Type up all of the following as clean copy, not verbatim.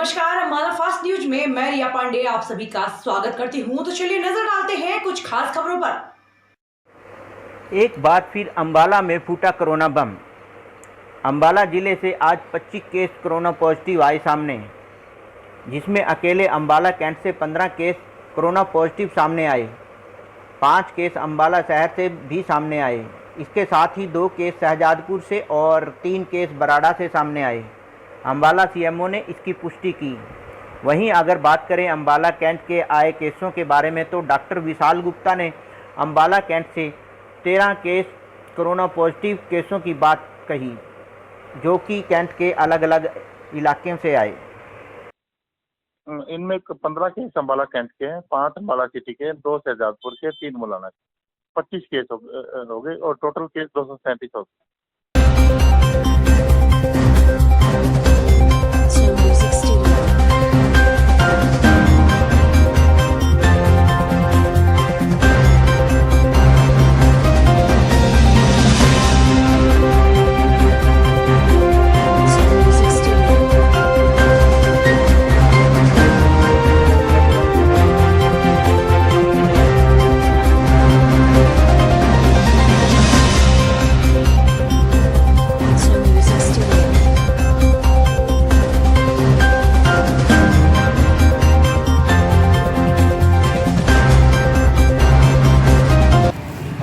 नमस्कार, Ambala fast news में मैं रिया पांडे आप सभी का स्वागत करती हूं। तो चलिए नजर डालते हैं कुछ खास खबरों पर। एक बार फिर अम्बाला में फूटा कोरोना बम। अम्बाला जिले से आज 25 केस कोरोना पॉजिटिव आए सामने, जिसमें अकेले अम्बाला कैंट से 15 केस कोरोना पॉजिटिव सामने आए। 5 केस अम्बाला शहर से भी सामने आए। इसके साथ ही 2 केस शहजादपुर से और 3 केस बराड़ा से सामने आए। अम्बाला सीएमओ ने इसकी पुष्टि की। वहीं अगर बात करें अम्बाला कैंट के आए केसों के बारे में, तो डॉक्टर विशाल गुप्ता ने अम्बाला कैंट से 13 केस कोरोना पॉजिटिव केसों की बात कही, जो कि कैंट के अलग अलग इलाकों से आए। इनमें 15 केस अम्बाला कैंट के हैं, 5 अम्बाला सिटी के, 2 शहजादपुर के, 3 मुलाना के। 25 केस हो गए और टोटल केस 237 हो गए।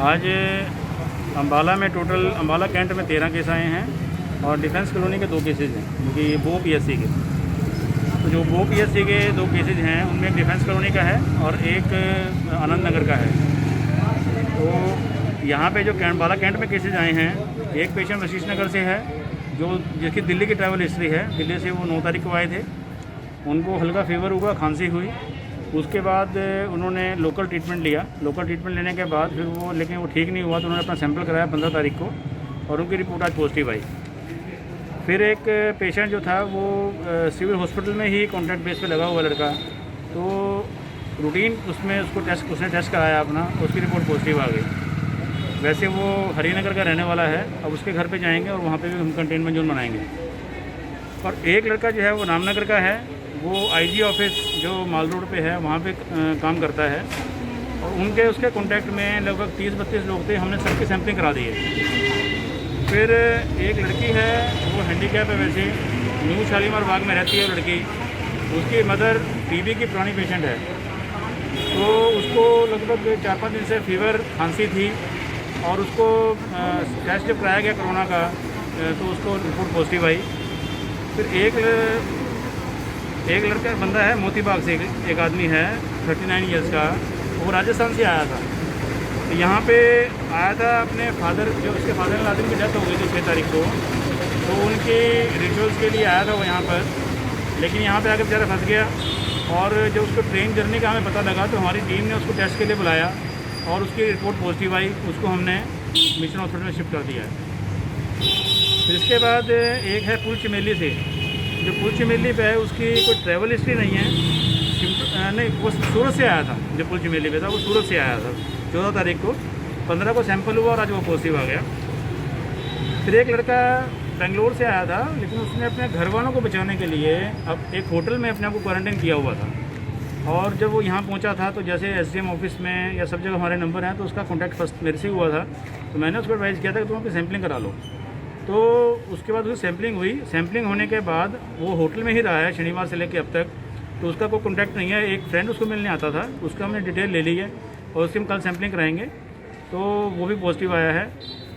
आज अम्बाला में टोटल अम्बाला कैंट में 13 केस आए हैं और डिफेंस कॉलोनी के 2 केसेज हैं, जो कि वो पीएससी के। तो जो वो पीएससी के 2 केसेज हैं, उनमें एक डिफेंस कॉलोनी का है और एक आनंद नगर का है। तो यहाँ पे जो अम्बाला कैंट में केसेज आए हैं, एक पेशेंट वशिष्ठ नगर से है, जो जिसकी दिल्ली की ट्रैवल हिस्ट्री है। दिल्ली से वो 9 तारीख को आए थे। उनको हल्का फीवर हुआ, खांसी हुई। उसके बाद उन्होंने लोकल ट्रीटमेंट लिया। लोकल ट्रीटमेंट लेने के बाद फिर लेकिन वो ठीक नहीं हुआ, तो उन्होंने अपना सैंपल कराया 15 तारीख को और उनकी रिपोर्ट आज पॉजिटिव आई। फिर एक पेशेंट जो था वो सिविल हॉस्पिटल में ही कॉन्टैक्ट बेस पे लगा हुआ लड़का, तो रूटीन उसमें उसने टेस्ट कराया अपना, उसकी रिपोर्ट पॉजिटिव आ गई। वैसे वो हरिनगर का रहने वाला है। अब उसके घर पे जाएंगे और वहाँ पे भी हम कंटेनमेंट जोन बनाएंगे। और एक लड़का जो है वो रामनगर का है, वो आईजी ऑफिस जो माल रोड पे है वहाँ पे काम करता है। और उसके कॉन्टैक्ट में लगभग 30-32 लोग थे। हमने सबकी सैंपलिंग करा दी है। फिर एक लड़की है, वो हैंडीकैप है, वैसे न्यू शालीमार बाग में रहती है लड़की। उसकी मदर टीबी की पुरानी पेशेंट है, तो उसको लगभग 4-5 दिन से फीवर, खांसी थी और उसको टेस्ट जब कराया गया कोरोना का, तो उसको रिपोर्ट पॉजिटिव आई। फिर एक लड़का बंदा है मोतीबाग से, एक आदमी है 39 ईयर्स का, वो राजस्थान से आया था। तो यहाँ पे आया था अपने फादर, जो उसके फादर इन लॉ की डेथ हो गई थी 6 तारीख को, तो उनके रिचुअल्स के लिए आया था वो यहाँ पर। लेकिन यहाँ पे आकर बेचारा फंस गया और जब उसको ट्रेन जर्नी का हमें पता लगा, तो हमारी टीम ने उसको टेस्ट के लिए बुलाया और उसकी रिपोर्ट पॉजिटिव आई। उसको हमने मिशन हॉस्पिटल में शिफ्ट कर दिया है। फिर इसके बाद एक है पुल चमेली से, जो पुल चमेली पे है, उसकी कोई ट्रैवल हिस्ट्री नहीं है, नहीं, वो सूरत से आया था। जो पुल चमेली पे था वो सूरत से आया था 14 तारीख को। 15 को सैंपल हुआ और आज वो पॉजिटिव आ गया। फिर एक लड़का बेंगलोर से आया था, लेकिन उसने अपने घर वालों को बचाने के लिए अब एक होटल में अपने आप को क्वारंटाइन किया हुआ था। और जब वो यहाँ पहुँचा था, तो जैसे एसडीएम ऑफिस में या सब जगह हमारे नंबर हैं, तो उसका कॉन्टैक्ट फर्स्ट मेरे से हुआ था। तो मैंने उसको एडवाइस किया था कि तुम अपनी सैम्पलिंग करा लो। तो उसके बाद उसकी सैम्पलिंग हुई। सैम्पलिंग होने के बाद वो होटल में ही रहा है शनिवार से लेकर अब तक, तो उसका कोई कॉन्टैक्ट नहीं है। एक फ्रेंड उसको मिलने आता था, उसका हमने डिटेल ले ली है और उसकी हम कल सैम्पलिंग कराएंगे, तो वो भी पॉजिटिव आया है।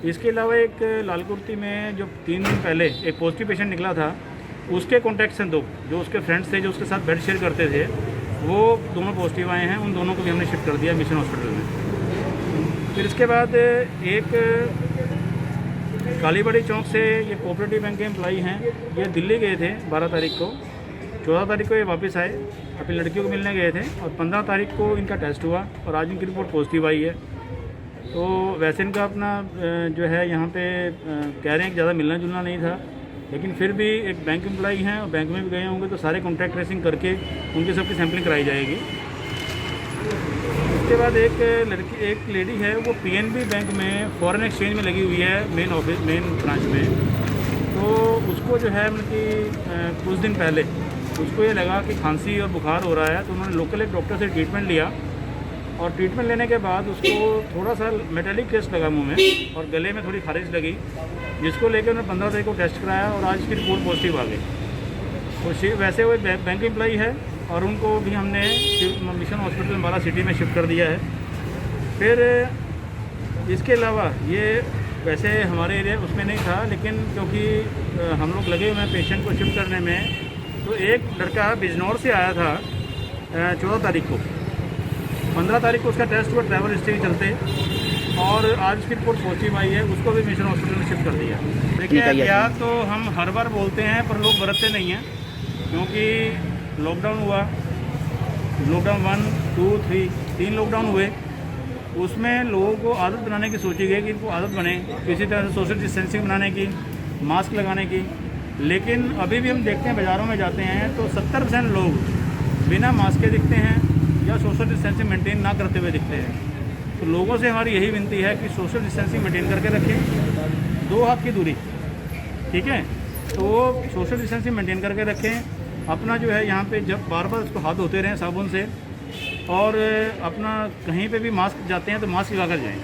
इसके अलावा एक लालकुर्ती में जो 3 दिन पहले एक पॉजिटिव पेशेंट निकला था, उसके कॉन्टैक्ट्स हैं 2, जो उसके फ्रेंड्स थे, जो उसके साथ बेड शेयर करते थे, वो दोनों पॉजिटिव आए हैं। उन दोनों को भी हमने शिफ्ट कर दिया मिशन हॉस्पिटल में। फिर इसके बाद एक कालीबाड़ी चौक से ये कोऑपरेटिव बैंक के एम्प्लॉई हैं, ये दिल्ली गए थे 12 तारीख को। 14 तारीख को ये वापस आए, अपनी लड़कियों को मिलने गए थे और 15 तारीख को इनका टेस्ट हुआ और आज इनकी रिपोर्ट पॉजिटिव आई है। तो वैसे इनका अपना जो है यहाँ पे कह रहे हैं कि ज़्यादा मिलना जुलना नहीं था, लेकिन फिर भी एक बैंक एम्प्लॉई हैं और बैंक में भी गए होंगे, तो सारे कॉन्टैक्ट ट्रेसिंग करके उनकी सबकी सैम्पलिंग कराई जाएगी। उसके बाद एक लेडी है, वो पीएनबी बैंक में फॉरेन एक्सचेंज में लगी हुई है, मेन ब्रांच में। तो उसको जो है मतलब कि कुछ दिन पहले उसको ये लगा कि खांसी और बुखार हो रहा है, तो उन्होंने लोकल एक डॉक्टर से ट्रीटमेंट लिया और ट्रीटमेंट लेने के बाद उसको थोड़ा सा मेटेलिक टेस्ट लगा मुंह में और गले में थोड़ी खारिश लगी, जिसको लेकर उन्होंने 15 तारीख को टेस्ट कराया और आज उसकी रिपोर्ट पॉजिटिव आ गई। तो वैसे वो बैंक एम्प्लॉई है और उनको भी हमने मिशन हॉस्पिटल अम्बाला सिटी में शिफ्ट कर दिया है। फिर इसके अलावा ये वैसे हमारे एरिया उसमें नहीं था, लेकिन क्योंकि हम लोग लगे हुए हैं पेशेंट को शिफ्ट करने में, तो एक लड़का बिजनौर से आया था 14 तारीख को, 15 तारीख को उसका टेस्ट हुआ ट्रैवल हिस्ट्री के चलते और आज उसकी रिपोर्ट पॉजिटिव आई है, उसको भी मिशन हॉस्पिटल में शिफ्ट कर दिया। देखिए एहतियात तो हम हर बार बोलते हैं पर लोग बरतते नहीं हैं, क्योंकि लॉकडाउन हुआ, लॉकडाउन 1, 2, 3 लॉकडाउन हुए, उसमें लोगों को आदत बनाने की सोची गई कि इनको आदत बने किसी तरह से सोशल डिस्टेंसिंग बनाने की, मास्क लगाने की। लेकिन अभी भी हम देखते हैं बाज़ारों में जाते हैं तो 70% लोग बिना मास्क के दिखते हैं या सोशल डिस्टेंसिंग मेंटेन ना करते हुए दिखते हैं। तो लोगों से हमारी यही विनती है कि सोशल डिस्टेंसिंग मेंटेन करके रखें, 2 हाथ की दूरी, ठीक है, तो सोशल डिस्टेंसिंग मेंटेन करके रखें। अपना जो है यहाँ पे जब बार बार उसको हाथ धोते रहें साबुन से, और अपना कहीं पे भी मास्क जाते हैं तो मास्क लगा कर जाएं।